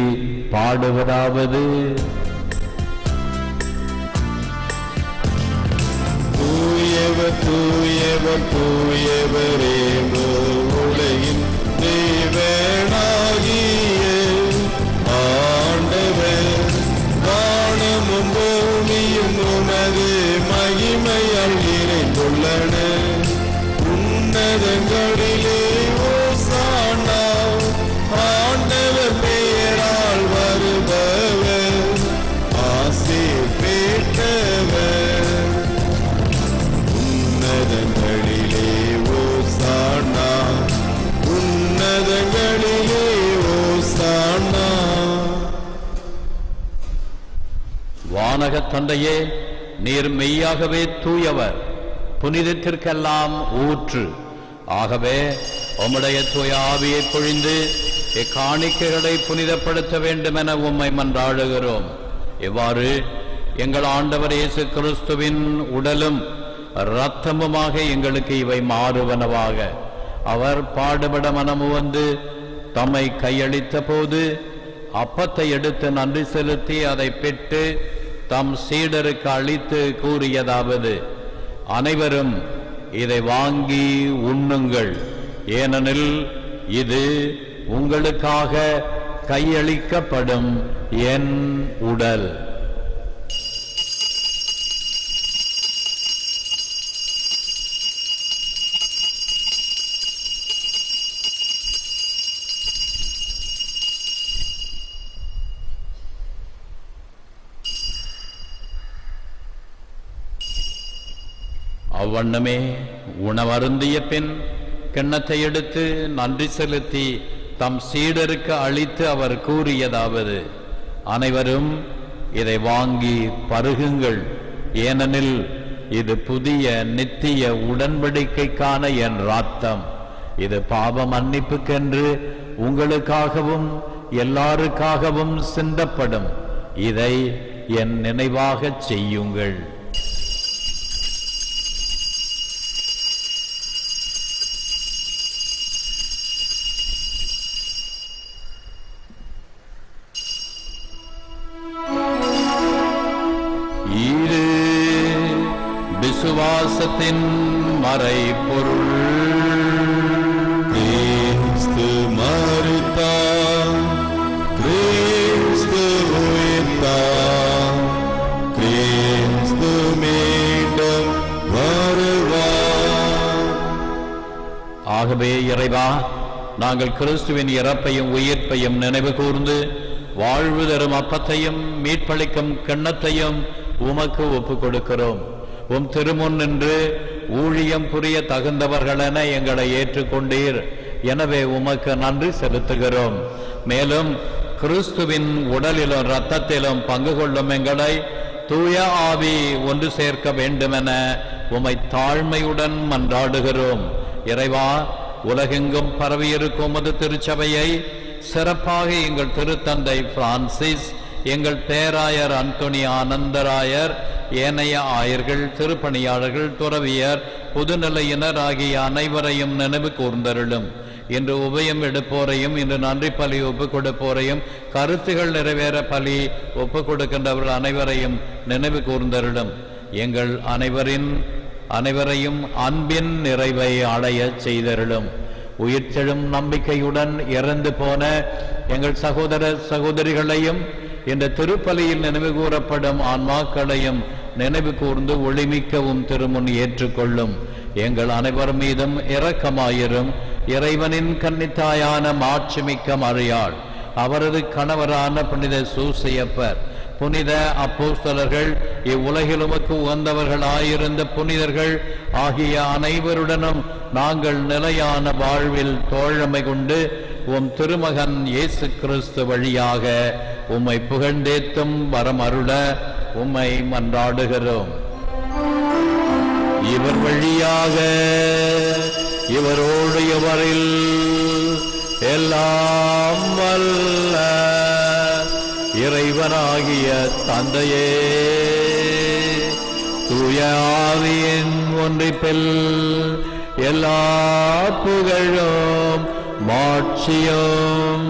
பாடுவதாவது: தூயவர் தூயவர் தூயவரே, உலகின் தேவனாகிய ஆண்டவர், வானமும் பூமியும் உமது மகிமையால் நிறைந்துள்ளன. உன்னதங்களிலே ஓசானா, ஆண்டவர் பெயரால் வருபவர் ஆசீர் பெற்றவர். உன்னதங்களிலே ஓசானா, உன்னதங்களிலே ஓசானா. வானகத் தந்தையே, நீர் மெய்யாகவே தூயவர், புனிதத்திற்கெல்லாம் ஊற்று. ஆகவே உம்முடைய தூய ஆவியை பொழிந்து இக்காணிக்கைகளை புனிதப்படுத்த வேண்டும் என உம்மை மன்றாடுகிறோம். இவ்வாறு எங்கள் ஆண்டவர் இயேசு கிறிஸ்துவின் உடலும் இரத்தமுமாக எங்களுக்கு இவை மாறுவனவாக. அவர் பாடுபட மனமு வந்து தம்மை கையளித்த போது அப்பத்தை எடுத்து நன்றி செலுத்தி அதை பெற்று தம் சீடருக்கு அளித்து கூறியதாவது: அனைவரும் இதை வாங்கி உண்ணுங்கள், ஏனெனில் இது உங்களுக்காக கையளிக்கப்படும் என் உடல். அவ்வண்ணமே உணவருந்திய பின் கிண்ணத்தை எடுத்து நன்றி செலுத்தி தம் சீடருக்கு அளித்து அவர் கூறியதாவது: அனைவரும் இதை வாங்கி பருகுங்கள், ஏனெனில் இது புதிய நித்திய உடன்படிக்கைக்கான என் இரத்தம். இது பாவ மன்னிப்புக்கென்று உங்களுக்காகவும் எல்லாருக்காகவும் சிந்தப்படும். இதை என் நினைவாகச் செய்யுங்கள். விசுவாசத்தின் மறைபொருள். கிறிஸ்து மரித்தார், கிறிஸ்து உயிர்த்தார், கிறிஸ்து மீண்டும் வருவார். ஆகவே இறைவா, நாங்கள் கிறிஸ்துவின் இறப்பையும் உயிர்ப்பையும் நினைவு கூர்ந்து வாழ்வு தரும் அப்பத்தையும் மீட்பளிக்கும் கிண்ணத்தையும் உமக்கு ஒப்புக் கொடுக்கிறோம். உம் திருமுன் நின்று ஊழியம் புரிய தகுந்தவர்களென எங்களை ஏற்றுக்கொண்டீர். எனவே உமக்கு நன்றி செலுத்துகிறோம். மேலும் கிறிஸ்துவின் உடலிலும் இரத்தத்திலும் பங்கு கொள்ளும் எங்களை தூய ஆவி ஒன்று சேர்க்க வேண்டுமென உம்மை தாழ்மையுடன் மன்றாடுகிறோம். இறைவா, உலகெங்கும் பரவியிருக்கும் உமது திருச்சபையை சிறப்பாக எங்கள் திருத்தந்தை பிரான்சிஸ், எங்கள் பேராயர் அந்தோனி ஆனந்தராயர், ஏனைய ஆயர்கள், திருப்பணியாளர்கள், துறவியர், பொதுநிலையினர் ஆகிய அனைவரையும் நினைவு கூர்ந்தருளும். இன்று உபயம் எடுப்போரையும், இன்று நன்றி பலி ஒப்புக் கொடுப்போரையும், கருத்துகள் நிறைவேற பலி ஒப்புக் கொடுக்கின்றவர்கள் அனைவரையும் நினைவு கூர்ந்தருளும். எங்கள் அனைவரையும் அன்பின் நிறைவை அடைய செய்தருளும். உயிர்த்தெழும் நம்பிக்கையுடன் இறந்து போன எங்கள் சகோதர சகோதரிகளையும், இந்த திருப்பலியில் நினைவு கூறப்படும் ஆன்மாக்களையும் நினைவு கூர்ந்து ஒளிமிக்கவும் திருமுன் ஏற்றுக்கொள்ளும். எங்கள் அனைவர் மீதும் இரக்கமாயிரும். இறைவனின் கன்னித்தாயான மாட்சிமிக்க மரியாள், அவரது கணவரான புனித சூசையப்பர், புனித அப்போஸ்தலர்கள், இவ்வுலகில் உமக்கு உகந்தவர்களாயிருந்த புனிதர்கள் ஆகிய அனைவருடனும் நாங்கள் நிலையான வாழ்வில் தோழமை கொண்டு உம் திருமகன் இயேசு கிறிஸ்து வழியாக உம்மை புகழ்ந்தேத்தும் வரம் அருள உம்மை மன்றாடுகிறோம். இவர் வழியாக, இவரோடு இவரில் எல்லாம் வல்ல இறைவனாகிய தந்தையே, தூய ஆவியின் ஒன்றிப்பில் எல்லா புகழும் மாட்சியும்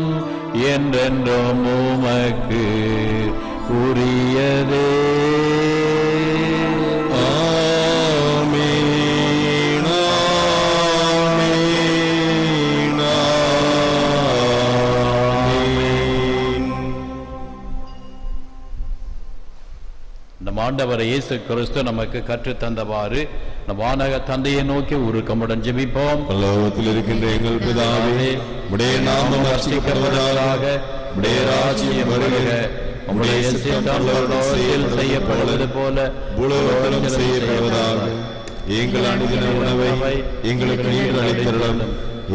என்றென்றும் உமக்கு உரியதே. ஆண்டவர் இயேசு கிறிஸ்து நமக்கு கற்றுத்தந்தவாறு நம் வானக தந்தையை நோக்கி உருக்கமுடன் ஜெபிப்போம். பரலோகத்தில் இருக்கின்ற எங்கள் பிதாவே, உம்முடைய நாமம் அர்ச்சிக்கப்படுவதாக, உம்முடைய ராஜ்யம் வருக, உம்முடைய சித்தம் பரலோகத்தில் செய்யப்படுவது போல பூலோகத்திலும் செய்யப்படுவதாக. எங்கள் அனுதின உணவை எங்களுக்கு நீர் அளித்தருளும்.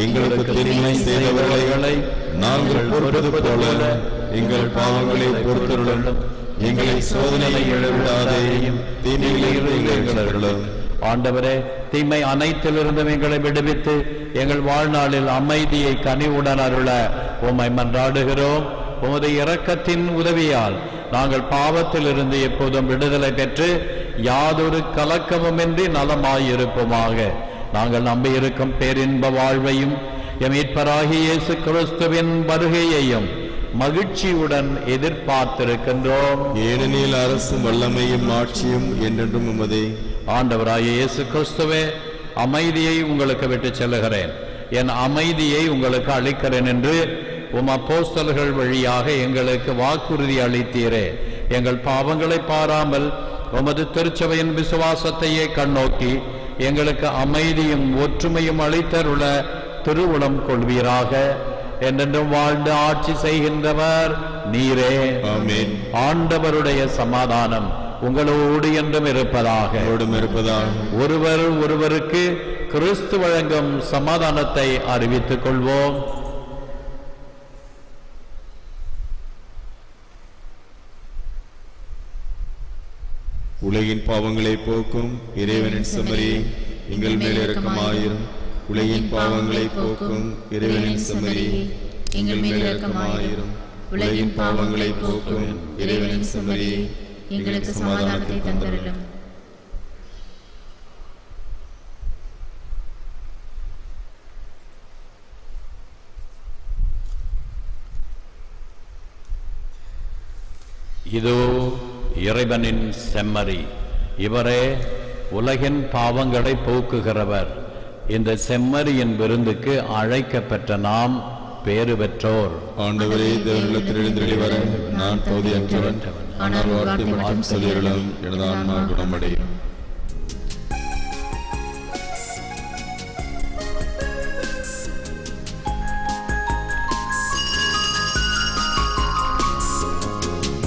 எங்களுக்கு தீமை செய்தவர்களை நாங்கள் பொறுப்பது போல எங்கள் பாவங்களை பொறுத்தருளும். எங்களை சோதனையை இழவிடாதேயும் தீமையிலிருந்து. ஆண்டவரே, தீமை அனைத்திலிருந்தும் எங்களை விடுவித்து எங்கள் வாழ்நாளில் அமைதியை கனிவுடன் அருள உம்மை மன்றாடுகிறோம். உமது இரக்கத்தின் உதவியால் நாங்கள் பாவத்தில் இருந்து எப்போதும் விடுதலை பெற்று யாதொரு கலக்கமுமின்றி நலமாயிருப்போமாக. நாங்கள் நம்பியிருக்கும் பேரின்ப வாழ்வையும் எம் மீட்பராகிய இயேசு கிறிஸ்துவின் வருகையையும் மகிழ்ச்சியுடன் எதிர்பார்த்திருக்கின்றோம். ஏனெனில் அரசும் வல்லமையும் ஆட்சியும் என்றென்றும் உமதே. ஆண்டவராகிய இயேசு கிறிஸ்துவே, அமைதியை உங்களுக்கு விட்டு செல்லுகிறேன், என் அமைதியை உங்களுக்கு அளிக்கிறேன் என்று உம் அப்போஸ்தலர்கள் வழியாக எங்களுக்கு வாக்குறுதி அளித்தீரே. எங்கள் பாவங்களை பாராமல் உமது திருச்சபையின் விசுவாசத்தையே கண்ணோக்கி எங்களுக்கு அமைதியும் ஒற்றுமையும் அளித்தருள திருவுளம் கொள்வீராக. என்றென்றும் வாழ்ந்து ஆட்சி செய்கின்றவர் நீரே. ஆமென். ஆண்டவருடைய சமாதானம் உங்களோடு என்றும் இருப்பதாக. ஒருவர் ஒருவருக்கு கிறிஸ்து வழங்கும் சமாதானத்தை அறிவித்துக் கொள்வோம். உலகின் பாவங்களை போக்கும் இறைவனின் செம்மறி, எங்கள் மேல் இரக்கமாயிரும். உலகின் பாவங்களை போக்கும் இறைவனின் செம்மறி, எங்கள் மேல் இரக்கமாயிரும். உலகின் பாவங்களை போக்கும் இறைவனின் செம்மறி, எங்களுக்கு சமாதானத்தை தந்தருளும். இதோ இறைவனின் செம்மறி, இவரே உலகின் பாவங்களை போக்குகிறவர். இந்த செம்மறியின் விருந்துக்கு அழைக்கப்பெற்ற நாம் பேறு பெற்றோர். ஆண்டவரே, தேவனிடத்தில் எழுந்தருளி வர நான் தகுதியற்றவன். ஆனால் வார்த்தை மட்டும் சொல்லியருளும், எனது ஆன்மா குணமடையும்.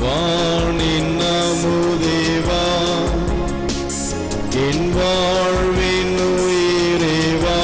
வானின் அமுதேவா, என் வாழ்வின் உயிரேவா,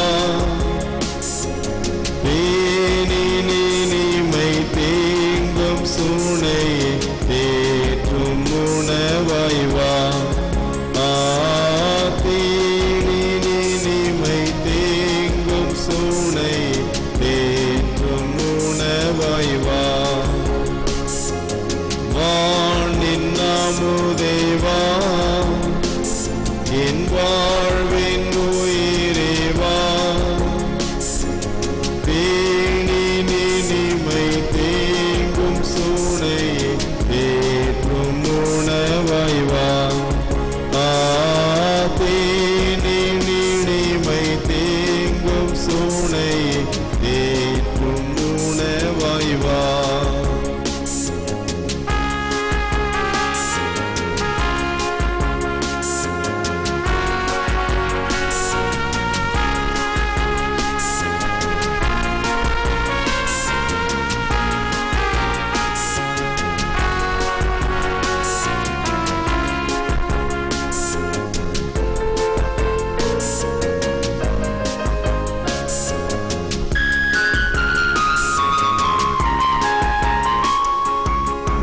இறைவா.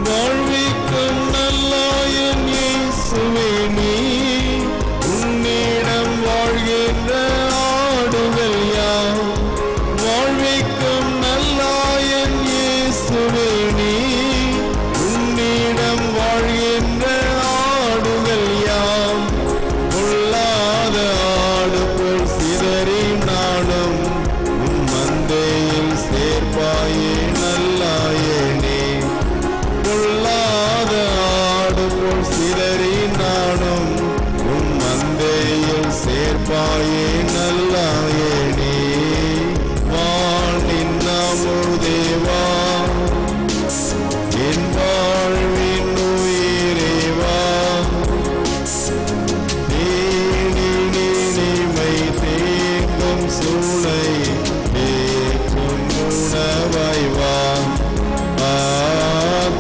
வாழ்விக்கும் நல்லாயன் இயேசுவே நீ, உன்னிடம் வாழ்கின்ற ஆடுகள் யாம். வாழ்விக்கும் நல்லாயன் இயேசுவே நீ, உன்னிடம் வாழ்கின்ற ஆடுகள் யாம். பொல்லாத ஆடு போல் சிதறி நாடும் உன் மந்தையில் சேர்ப்பாயே நல்லாயனே. பொல்லாத ஆடு போல் சிதறி நாடும் உன் மந்தையில் சேர்ப்பாயே நல்லாயனே. வானின் அமுதேவா, என் வாழ்வின் உயிரேவா, தேனி நினைமை தேங்கும் சூளை ஏற்றும் உணவாய் வா.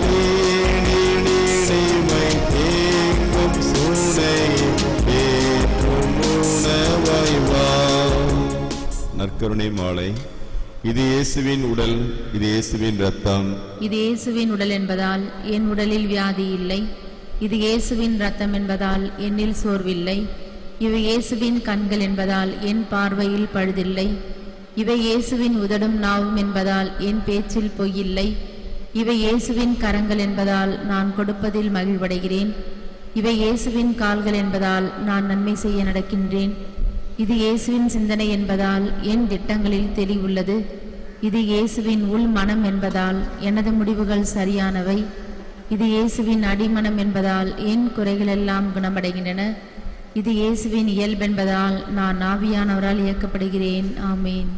தேனி நினைமை தேங்கும் சூளை ஏற்றும் உணவாய் வா. நற்கருணை மாலை. இது இயேசுவின் உடல், இது இயேசுவின் இரத்தம். இது இயேசுவின் உடல் என்பதால் என் உடலில் வியாதி இல்லை. இது இயேசுவின் இரத்தம் என்பதால் என்னில் சோர்வில்லை. இவை இயேசுவின் கண்கள் என்பதால் என் பார்வையில் பழுதில்லை. இவை இயேசுவின் உதடும் நாவும் என்பதால் என் பேச்சில் பொய்யில்லை. இவை இயேசுவின் கரங்கள் என்பதால் நான் கொடுப்பதில் மகிழ்வடைகிறேன். இவை இயேசுவின் கால்கள் என்பதால் நான் நன்மை செய்ய நடக்கின்றேன். இது இயேசுவின் சிந்தனை என்பதால் என் திட்டங்களில் தெளிவுள்ளது. இது இயேசுவின் உள் மனம் என்பதால் எனது முடிவுகள் சரியானவை. இது இயேசுவின் அடிமனம் என்பதால் என் குறைகளெல்லாம் குணமடைகின்றன. இது இயேசுவின் இயல்பென்பதால் நான் ஆவியானவரால் இயக்கப்படுகிறேன். ஆமேன்.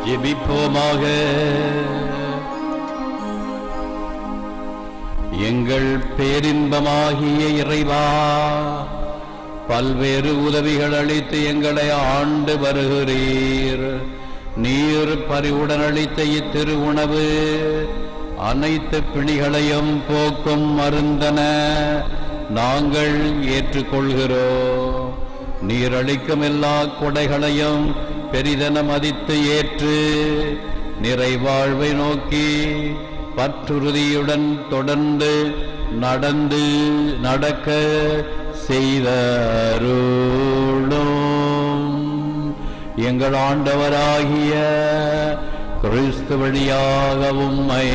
ஜெபிப்போமாக. எங்கள் பேரின்பமாகிய இறைவா, பல்வேறு உதவிகள் அளித்து எங்களை ஆண்டு வருகிறீர். நீர் பரிவுடன் அளித்த இத்திரு உணவு அனைத்து பிணிகளையும் போக்கும் மருந்தன நாங்கள் ஏற்றுக்கொள்கிறோம். நீர் அளிக்கும் எல்லா கொடைகளையும் பெரிதென மதித்து ஏற்று நிறைவாழ்வை நோக்கி பற்றுறுதியுடன் தொடர்ந்து நடக்க செய்தருளும். எங்கள் ஆண்டவராகிய கிறிஸ்து வழியாக உம்மை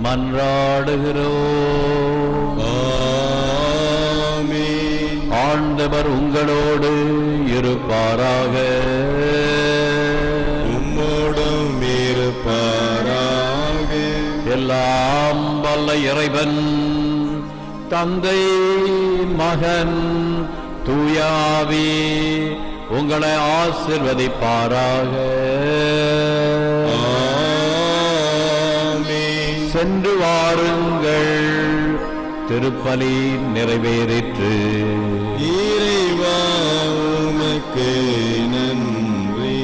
மன்றாடுகிறோம். ஆண்டவர் உங்களோடு இருப்பாராக. உம்மோடும் இருப்பாராக. எல்லாம் வல்ல இறைவன் தந்தை மகன் தூயாவி உங்களை ஆசீர்வதிப்பாராக. சென்று வாருங்கள், திருப்பலி நிறைவேறிற்று. இறைவா உமக்கு நன்றி.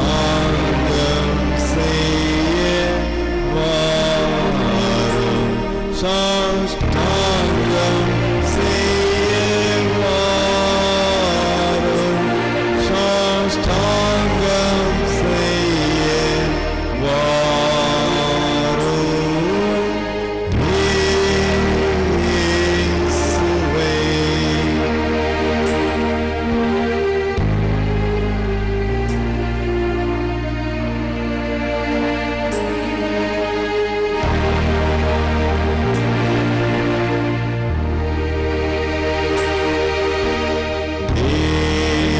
சாஷ்டாங்கம் செய்ய வாரும் சாஷ்டாங்கம் செய்ய வாரும் சாஷ்டாங்கம் செய்ய வாரும் இயேசுவே.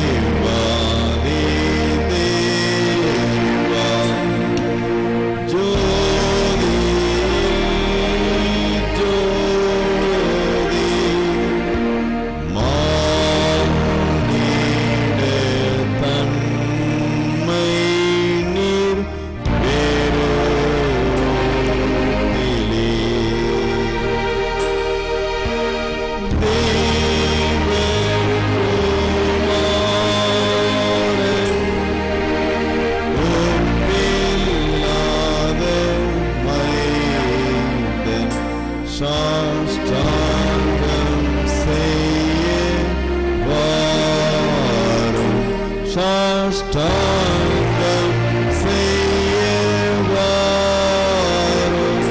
தேவாதி தேவா, ஜோதி ஜோதி, மானிட தன்மை நீர் பெருநிலே. சாஷ்டாங்கம் செய்ய வாரும் சாஷ்டாங்கம் செய்ய வாரும்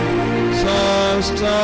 சாஷ்டாங்கம்